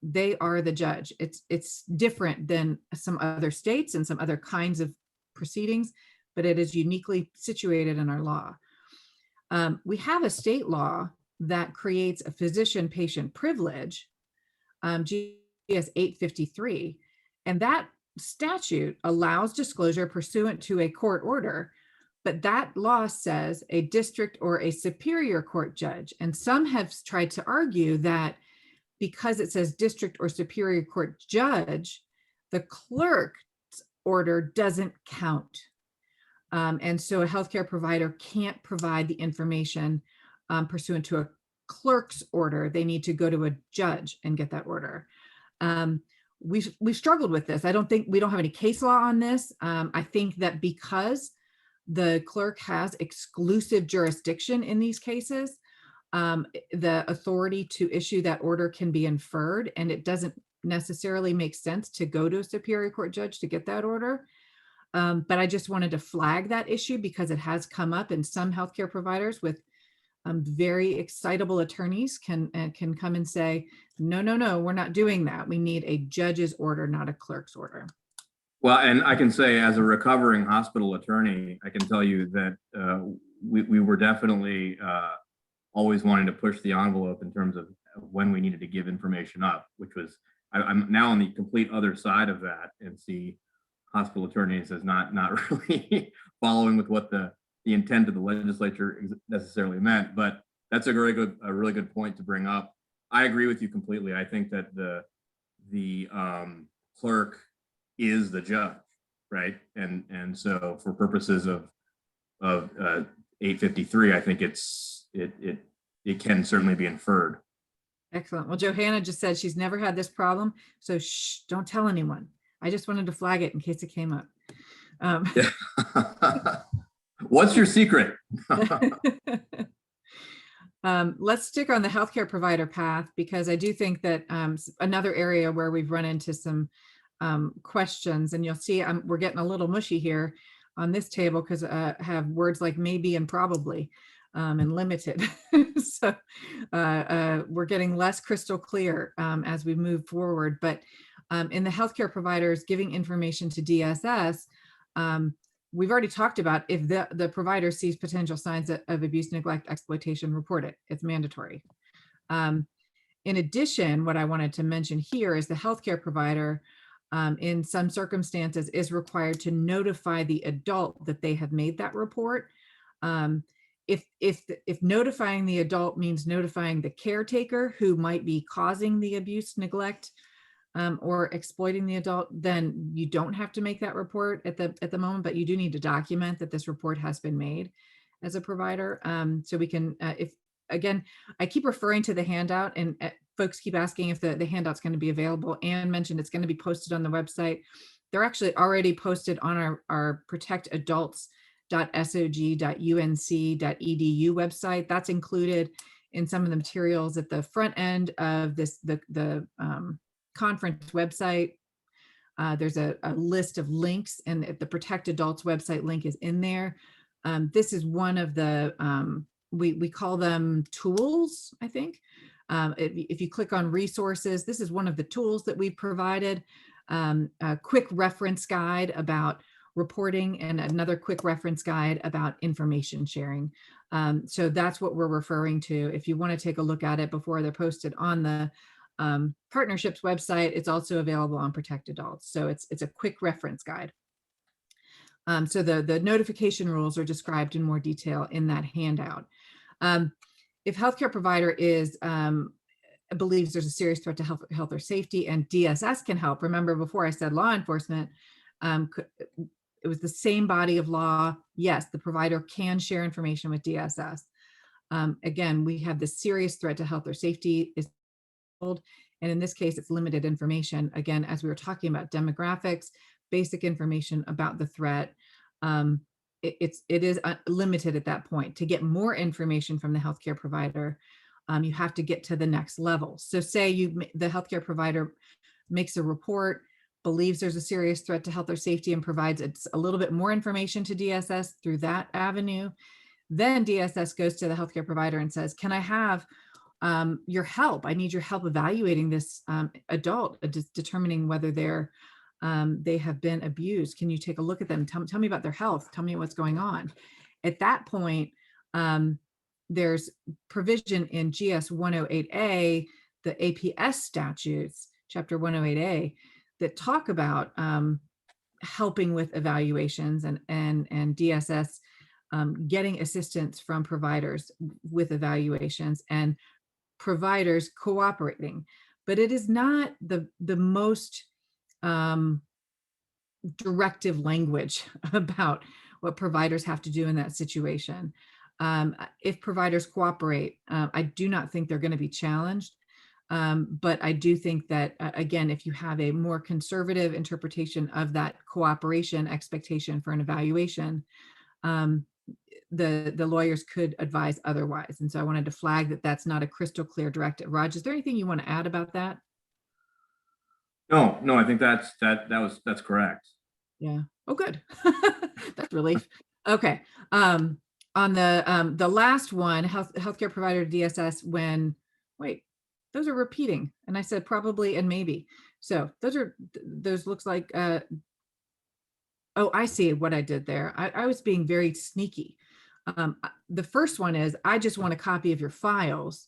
they are the judge. It's different than some other states and some other kinds of proceedings, but it is uniquely situated in our law. We have a state law that creates a physician-patient privilege, GS 853, and that statute allows disclosure pursuant to a court order, but that law says a district or a superior court judge. And some have tried to argue that because it says district or superior court judge, the clerk's order doesn't count. And so a healthcare provider can't provide the information pursuant to a clerk's order. They need to go to a judge and get that order. We've struggled with this. We don't have any case law on this. I think that because the clerk has exclusive jurisdiction in these cases, the authority to issue that order can be inferred, and it doesn't necessarily make sense to go to a Superior Court judge to get that order. But I just wanted to flag that issue because it has come up, and some healthcare providers with very excitable attorneys can come and say, no, we're not doing that. We need a judge's order, not a clerk's order. Well, and I can say as a recovering hospital attorney, I can tell you that we were definitely always wanting to push the envelope in terms of when we needed to give information up, which was, I'm now on the complete other side of that and see hospital attorneys as not really following with what the intent of the legislature necessarily meant. But that's a really good point to bring up. I agree with you completely. I think that the clerk is the judge, right? And so for purposes of 853, I think it can certainly be inferred. Excellent. Well, Johanna just said she's never had this problem, so shh, don't tell anyone. I just wanted to flag it in case it came up. What's your secret? Let's stick on the healthcare provider path, because I do think that another area where we've run into some questions, and you'll see we're getting a little mushy here on this table because I have words like maybe and probably and limited. So we're getting less crystal clear as we move forward. But in the healthcare providers giving information to DSS, we've already talked about if the provider sees potential signs of abuse, neglect, exploitation, report it. It's mandatory. In addition, what I wanted to mention here is the healthcare provider in some circumstances is required to notify the adult that they have made that report. If notifying the adult means notifying the caretaker who might be causing the abuse, neglect, or exploiting the adult, then you don't have to make that report at the moment, but you do need to document that this report has been made as a provider. So we can, again, I keep referring to the handout, and folks keep asking if the handout's going to be available. Anne mentioned it's going to be posted on the website. They're actually already posted on our protectadults.sog.unc.edu website. That's included in some of the materials at the front end of the conference website. There's a list of links, and the Protect Adults website link is in there. This is one of the, we call them tools, I think. If you click on resources, this is one of the tools that we provided, a quick reference guide about reporting and another quick reference guide about information sharing. So that's what we're referring to. If you want to take a look at it before they're posted on the partnerships website, it's also available on Protect Adults. So it's a quick reference guide. So the notification rules are described in more detail in that handout. If healthcare provider believes there's a serious threat to health or safety and DSS can help, remember before I said law enforcement, it was the same body of law. Yes, the provider can share information with DSS. Again, we have the serious threat to health or safety is told, and in this case, it's limited information. Again, as we were talking about demographics, basic information about the threat, it is limited at that point. To get more information from the healthcare provider, you have to get to the next level. So say the healthcare provider makes a report, believes there's a serious threat to health or safety, and provides a little bit more information to DSS through that avenue. Then DSS goes to the healthcare provider and says, can I have your help? I need your help evaluating this adult, determining whether they have been abused. Can you take a look at them? Tell me about their health. Tell me what's going on. At that point, there's provision in GS 108A, the APS statutes, chapter 108A, that talk about helping with evaluations and DSS getting assistance from providers with evaluations and providers cooperating. But it is not the most directive language about what providers have to do in that situation. If providers cooperate, I do not think they're going to be challenged. But I do think that, again, if you have a more conservative interpretation of that cooperation expectation for an evaluation, the lawyers could advise otherwise. And so I wanted to flag that that's not a crystal clear directive. Raj, is there anything you want to add about that? No, I think that's correct. Yeah. Oh, good. That's relief. Okay. On the last one, healthcare provider DSS, wait, those are repeating. And I said probably and maybe. So those looks like, oh, I see what I did there. I was being very sneaky. The first one is, I just want a copy of your files.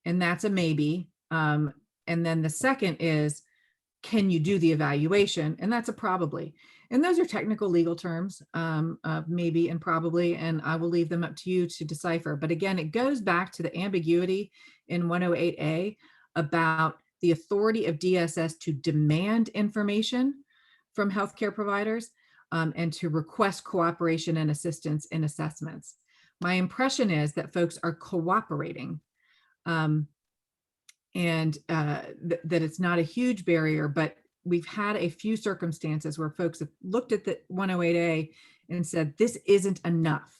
And that's a maybe. And then the second is, can you do the evaluation? And that's a probably. And those are technical legal terms, maybe and probably, and I will leave them up to you to decipher. But again, it goes back to the ambiguity in 108A about the authority of DSS to demand information from healthcare providers and to request cooperation and assistance in assessments. My impression is that folks are cooperating. And that it's not a huge barrier, but we've had a few circumstances where folks have looked at the 108A and said, this isn't enough.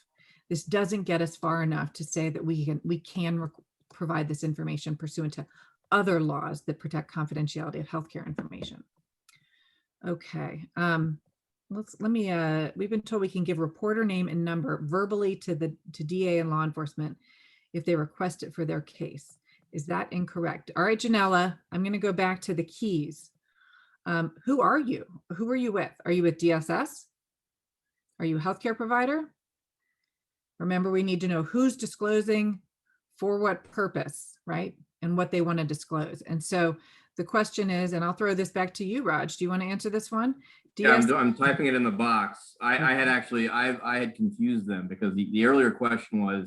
This doesn't get us far enough to say that we can provide this information pursuant to other laws that protect confidentiality of healthcare information. Okay, we've been told we can give reporter name and number verbally to DA and law enforcement if they request it for their case. Is that incorrect? All right, Janella, I'm going to go back to the keys. Who are you? Who are you with? Are you with DSS? Are you a healthcare provider? Remember, we need to know who's disclosing, for what purpose, right? And what they want to disclose. And so the question is, and I'll throw this back to you, Raj. Do you want to answer this one? Yeah, I'm typing it in the box. I had confused them because the earlier question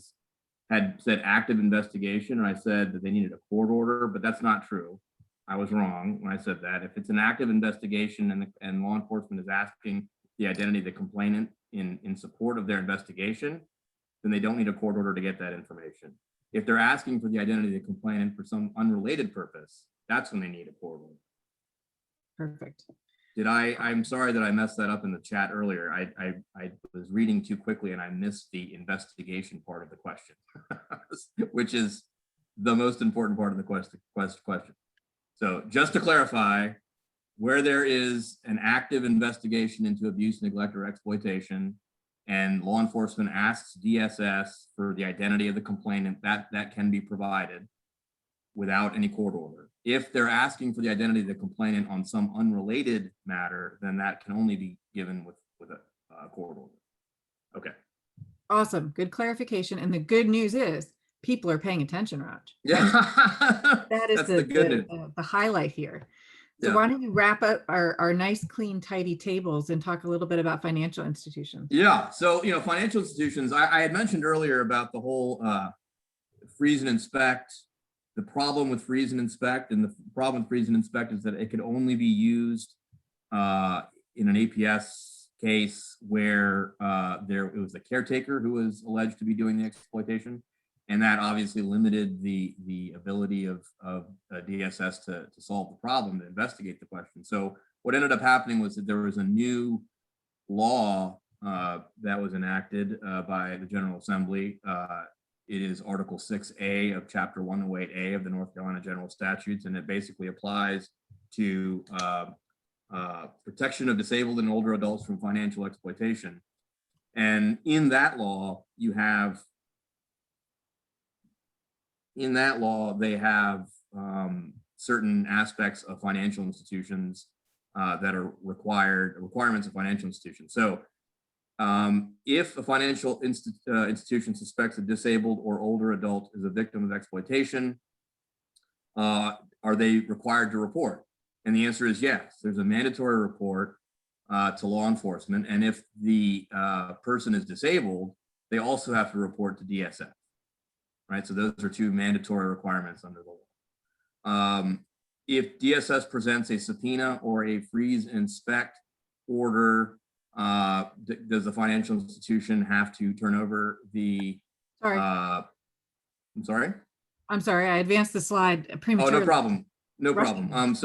had said active investigation, and I said that they needed a court order, but that's not true. I was wrong when I said that. If it's an active investigation and law enforcement is asking the identity of the complainant in support of their investigation, then they don't need a court order to get that information. If they're asking for the identity of the complainant for some unrelated purpose, that's when they need a court order. Perfect. I'm sorry that I messed that up in the chat earlier. I was reading too quickly and I missed the investigation part of the question, which is the most important part of the question. So just to clarify, where there is an active investigation into abuse, neglect, or exploitation, and law enforcement asks DSS for the identity of the complainant, that can be provided without any court order. If they're asking for the identity of the complainant on some unrelated matter, then that can only be given with a court order. Okay. Awesome. Good clarification. And the good news is people are paying attention, Raj. Yeah. That is the highlight here. So why don't you wrap up our nice, clean, tidy tables and talk a little bit about financial institutions? Yeah. So, financial institutions, I had mentioned earlier about the whole freeze and inspect. The problem with freeze and inspect, and the problem with freeze and inspect is that it could only be used in an APS case where it was the caretaker who was alleged to be doing the exploitation, and that obviously limited the ability of DSS to solve the problem, to investigate the question. So what ended up happening was that there was a new law that was enacted by the General Assembly. It is Article 6A of Chapter 108A of the North Carolina General Statutes, and it basically applies to protection of disabled and older adults from financial exploitation. And in that law, they have certain aspects of financial institutions that are requirements of financial institutions. So if a financial institution suspects a disabled or older adult is a victim of exploitation, are they required to report? And the answer is yes. There's a mandatory report to law enforcement. And if the person is disabled, they also have to report to DSS, right? So those are two mandatory requirements under the law. If DSS presents a subpoena or a freeze and inspect order Does the financial institution have to turn over the, Sorry, I'm sorry? I'm sorry, I advanced the slide Oh, prematurely. no problem. No Rushing. problem.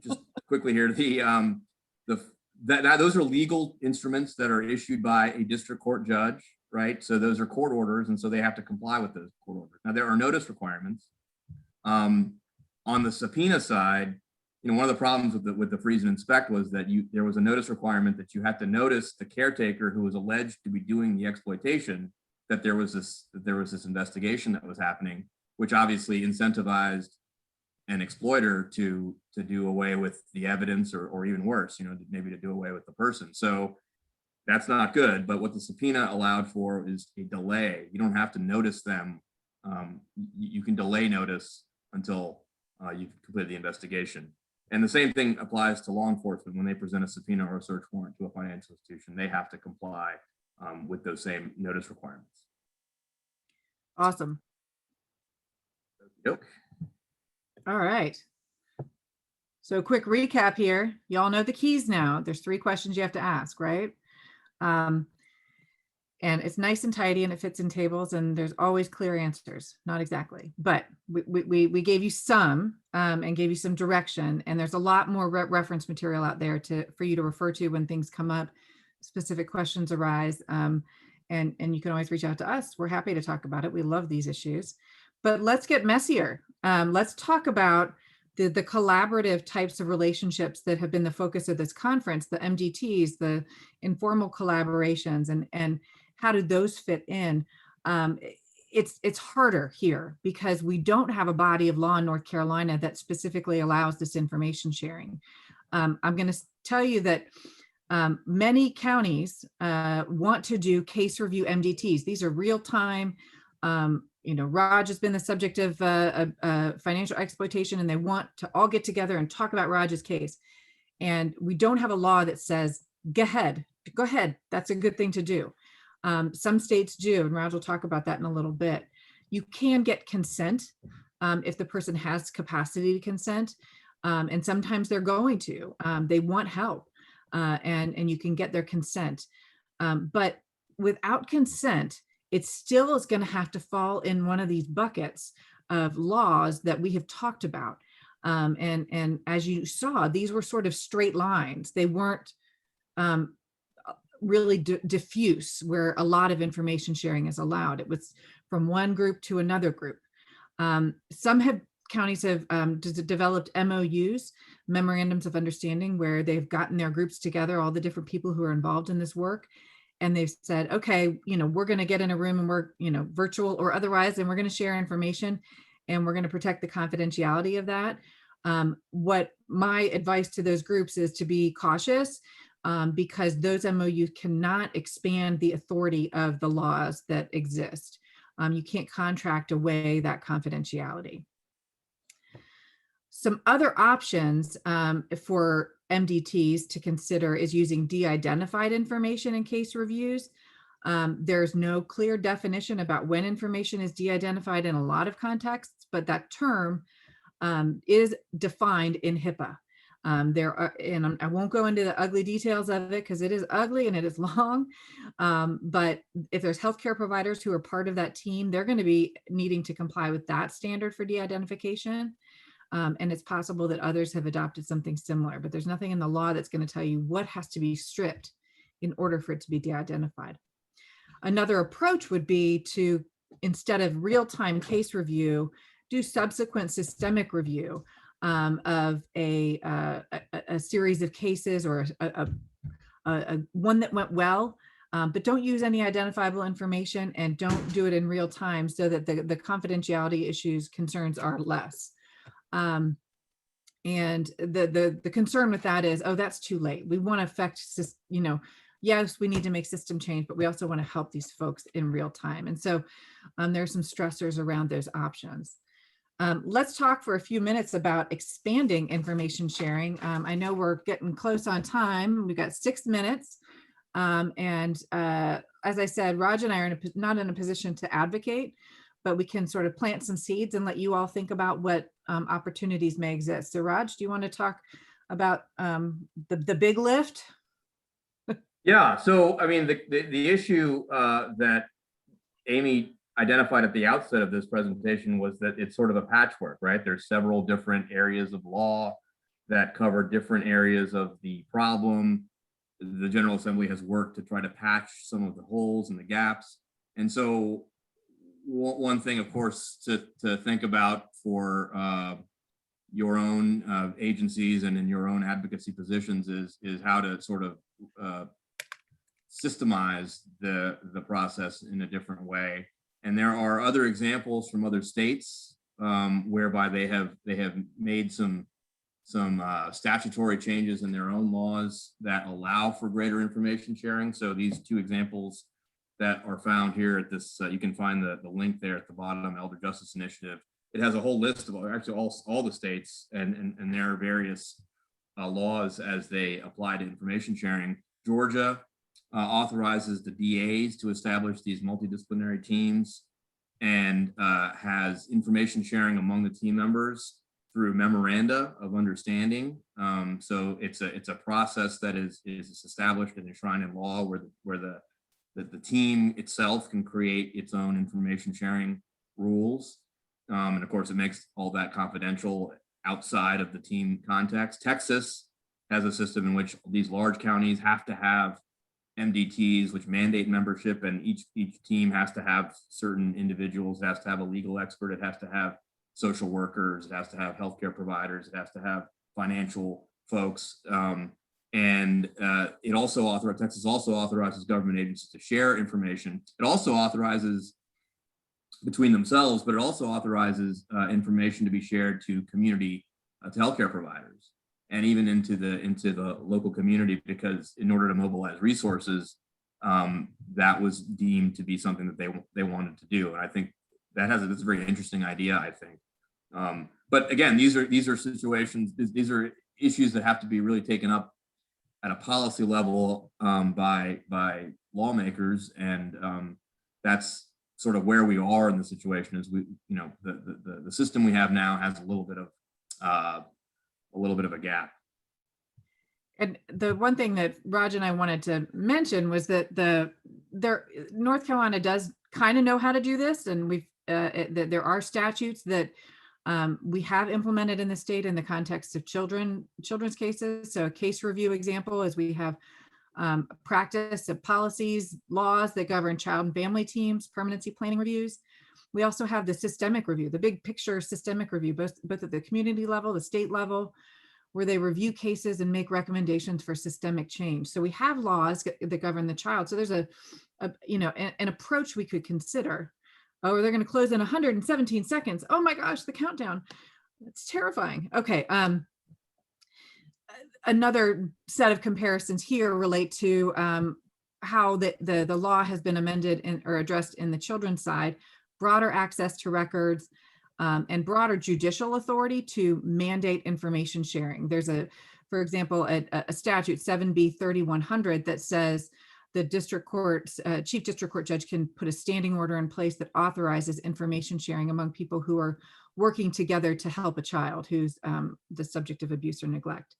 Just quickly here, those are legal instruments that are issued by a district court judge, right? So those are court orders, and so they have to comply with those court orders. Now, there are notice requirements. On the subpoena side, one of the problems with the freeze and inspect was that there was a notice requirement that you had to notice the caretaker who was alleged to be doing the exploitation, that there was this investigation that was happening, which obviously incentivized an exploiter to do away with the evidence, or even worse, maybe to do away with the person. So that's not good. But what the subpoena allowed for is a delay. You don't have to notice them. You can delay notice until you've completed the investigation. And the same thing applies to law enforcement. When they present a subpoena or a search warrant to a financial institution, they have to comply with those same notice requirements. Awesome. Yep. All right. So quick recap here. Y'all know the keys now. There's 3 questions you have to ask, right? And it's nice and tidy and it fits in tables and there's always clear answers. Not exactly, but we gave you some and gave you some direction, and there's a lot more reference material out there for you to refer to when things come up, specific questions arise, and you can always reach out to us. We're happy to talk about it. We love these issues, but let's get messier. Let's talk about the collaborative types of relationships that have been the focus of this conference, the MDTs, the informal collaborations, and how do those fit in? It's harder here because we don't have a body of law in North Carolina that specifically allows this information sharing. I'm going to tell you that many counties want to do case review MDTs. These are real-time. Raj has been the subject of financial exploitation, and they want to all get together and talk about Raj's case. And we don't have a law that says, go ahead. That's a good thing to do. Some states do, and Raj will talk about that in a little bit. You can get consent if the person has capacity to consent, and sometimes they're going to. They want help, and you can get their consent. But without consent, it still is going to have to fall in one of these buckets of laws that we have talked about. And as you saw, these were sort of straight lines. They weren't really diffuse, where a lot of information sharing is allowed. It was from one group to another group. Some counties have developed MOUs, memorandums of understanding, where they've gotten their groups together, all the different people who are involved in this work. And they've said, okay, we're going to get in a room and we're, virtual or otherwise, and we're going to share information and we're going to protect the confidentiality of that. What my advice to those groups is to be cautious, because those MOUs cannot expand the authority of the laws that exist. You can't contract away that confidentiality. Some other options for MDTs to consider is using de-identified information in case reviews. There's no clear definition about when information is de-identified in a lot of contexts, but that term is defined in HIPAA. And I won't go into the ugly details of it because it is ugly and it is long. But if there's healthcare providers who are part of that team, they're going to be needing to comply with that standard for de-identification. And it's possible that others have adopted something similar, but there's nothing in the law that's going to tell you what has to be stripped in order for it to be de-identified. Another approach would be to, instead of real-time case review, do subsequent systemic review of a series of cases, or a one that went well, but don't use any identifiable information and don't do it in real time, so that the confidentiality concerns are less. And the concern with that is, oh, that's too late. We want to affect, yes, we need to make system change, but we also want to help these folks in real time. And so there's some stressors around those options. Let's talk for a few minutes about expanding information sharing. I know we're getting close on time. We've got 6 minutes. As I said, Raj and I are not in a position to advocate, but we can sort of plant some seeds and let you all think about what opportunities may exist. So Raj, do you want to talk about the big lift? Yeah, so I mean, the issue that Aimee identified at the outset of this presentation was that it's sort of a patchwork, right? There's several different areas of law that cover different areas of the problem. The General Assembly has worked to try to patch some of the holes and the gaps. And so one thing, of course, to think about for your own agencies and in your own advocacy positions is how to sort of systemize the process in a different way. And there are other examples from other states whereby they have made some statutory changes in their own laws that allow for greater information sharing. So these two examples that are found here at this, you can find the link there at the bottom, Elder Justice Initiative. It has a whole list of actually all the states and their various laws as they apply to information sharing. Georgia authorizes the DAs to establish these multidisciplinary teams and has information sharing among the team members through memoranda of understanding. So it's a process that is established and enshrined in law where the team itself can create its own information sharing rules. And of course, it makes all that confidential outside of the team context. Texas has a system in which these large counties have to have MDTs, which mandate membership, and each team has to have certain individuals. It has to have a legal expert. It has to have social workers. It has to have healthcare providers. It has to have financial folks. It also authorizes, Texas also authorizes government agencies to share information. It also authorizes between themselves, but it also authorizes information to be shared to community, to healthcare providers, and even into the local community, because in order to mobilize resources, that was deemed to be something that they wanted to do. And I think that's a very interesting idea, I think. But again, these are situations, these are issues that have to be really taken up at a policy level by lawmakers, and that's sort of where we are in the situation. Is the system we have now has a little bit of a gap. And the one thing that Raj and I wanted to mention was that North Carolina does kind of know how to do this, and there are statutes that we have implemented in the state in the context of children's cases. So a case review example is we have practice of policies, laws that govern child and family teams, permanency planning reviews. We also have the systemic review, the big picture systemic review, both at the community level, the state level, where they review cases and make recommendations for systemic change. So we have laws that govern the child. So there's an approach we could consider. Oh, they're going to close in 117 seconds. Oh my gosh, the countdown. That's terrifying. Okay. Another set of comparisons here relate to how the law has been amended or addressed in the children's side, broader access to records, and broader judicial authority to mandate information sharing. There's for example, a statute 7B 3100 that says the district court's chief district court judge can put a standing order in place that authorizes information sharing among people who are working together to help a child who's the subject of abuse or neglect.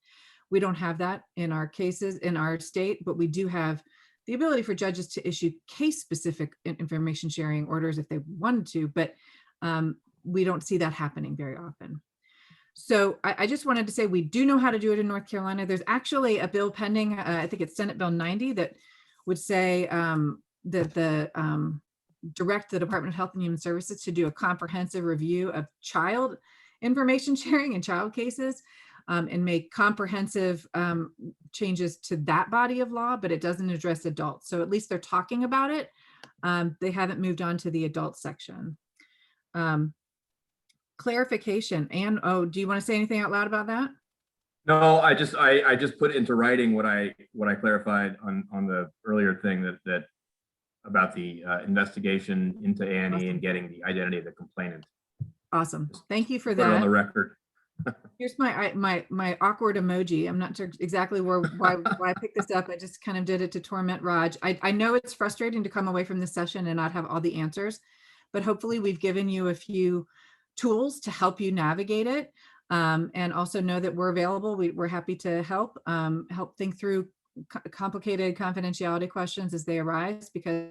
We don't have that in our cases in our state, but we do have the ability for judges to issue case-specific information sharing orders if they wanted to, but we don't see that happening very often. So I just wanted to say we do know how to do it in North Carolina. There's actually a bill pending, I think it's Senate Bill 90, that would say that direct the Department of Health and Human Services to do a comprehensive review of child information sharing in child cases and make comprehensive changes to that body of law, but it doesn't address adults. So at least they're talking about it. They haven't moved on to the adult section. Clarification. Anne, do you want to say anything out loud about that? No, I just put into writing what I clarified on the earlier thing that about the investigation into Annie Awesome. and getting the identity of the complainant. Awesome. Thank you for Put that. it on the record. Here's my awkward emoji. I'm not sure exactly why I picked this up. I just kind of did it to torment Raj. I know it's frustrating to come away from this session and not have all the answers, but hopefully we've given you a few tools to help you navigate it. And also know that we're available. We're happy to help think through complicated confidentiality questions as they arise, because